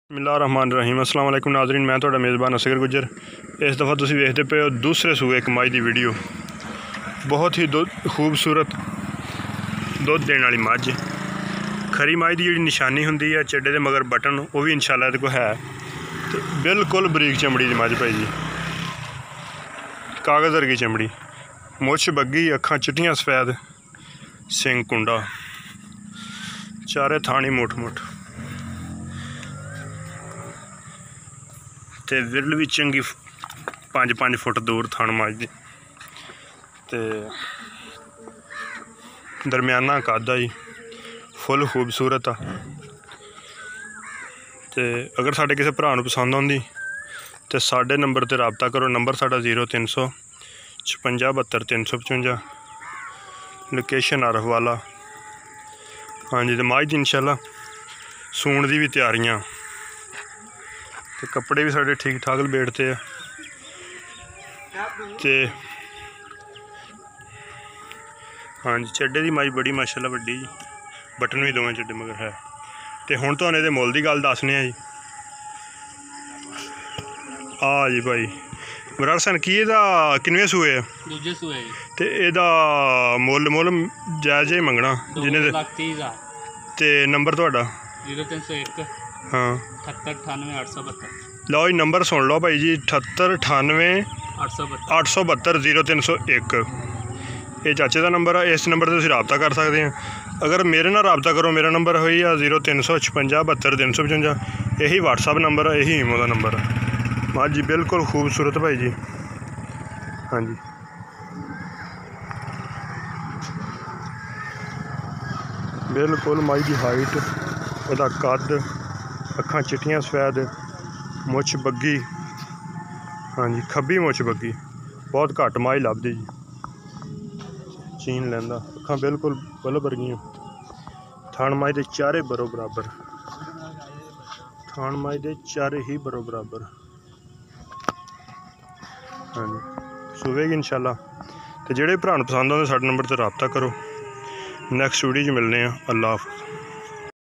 बिस्मिल्लाहिर्रहमानिर्रहीम अस्सलाम वालेकुम नाज़रीन, मैं तुहाडा मेज़बान असगर गुजर। इस दफ़ा तुसीं वेखदे पे हो दूसरे सूए एक मझ की वीडियो। बहुत ही खूबसूरत दुध देने वाली मझ, खरी मझ की जी निशानी होंदी है चड्डे दे मगर बटन, वो भी इंशाल्लाह इहदे कोल है। तो बिल्कुल बरीक चमड़ी की मझ भाई जी, कागज़ वर्गी चमड़ी, मुछ बग्गी, अखां चिट्टियां सफेद, सिंग कुंडा, चारे थानी मुठ मुठ ते विरल भी चंगी 5-5 फुट दूर थन मझ दी ते दरम्याना कद आई, फुल खूबसूरत आ। ते अगर साढ़े किसी भरा नूं पसंद आउंदी ते साडे नंबर ते रबता करो। नंबर साडा 0300 56 72 355, लोकेशन आरफ वाला। हाँ जी, तो मझ दी इंशाल्लाह सूण दी भी तैयारियां, तो कपड़े भी साढ़े ठीक ठाक लपेटते हैं। तो हाँ जी, चड्डे की मझ बड़ी माशाल्लाह वड्डी, बटन भी दोवें चड्डे मगर है। तो हुण तुहानूं इहदे मुੱਲ दी गल दसने आ जी। आ जी भाई बराड़ सन की इहदा किन्ने सूए है? दूजे सूए। ते इहदा मुੱਲ जायज़ ही मंगना जिन्ने दे। ते नंबर तुहाडा? 0301 हाँ 78 98 872। लो जी नंबर सुन लो भाई जी, 78 98 872 0301। ये चाचे का नंबर है। इस नंबर से रबता कर सकते हैं। अगर मेरे नाल रबता करो, मेरा नंबर है 0300 56 72 355। यही व्हाट्सअप नंबर है, यही ईमो का नंबर है। मझ जी बिल्कुल खूबसूरत भाई जी। हाँ जी, बिल्कुल मझ की हाइट, वह कद, अखां चिट्टियां सफेद, मुछ बग्गी। हाँ जी, खब्बी मुछ बग्गी, बहुत घट मझ लभदी जी, चीन लैंदा, अखां बिल्कुल बल्ब वर्गियां, थान मझ दे चारे बरो बराबर, थान मझ दे चारे ही बरो बराबर। हाँ जी, सुवेगी इंशाल्लाह। तो जेह्ड़े भरा नूं पसंद आउंदे साडे नंबर ते रबता करो। नैक्सट वीडियो च मिलने हैं। अल्लाह हाफ़िज़।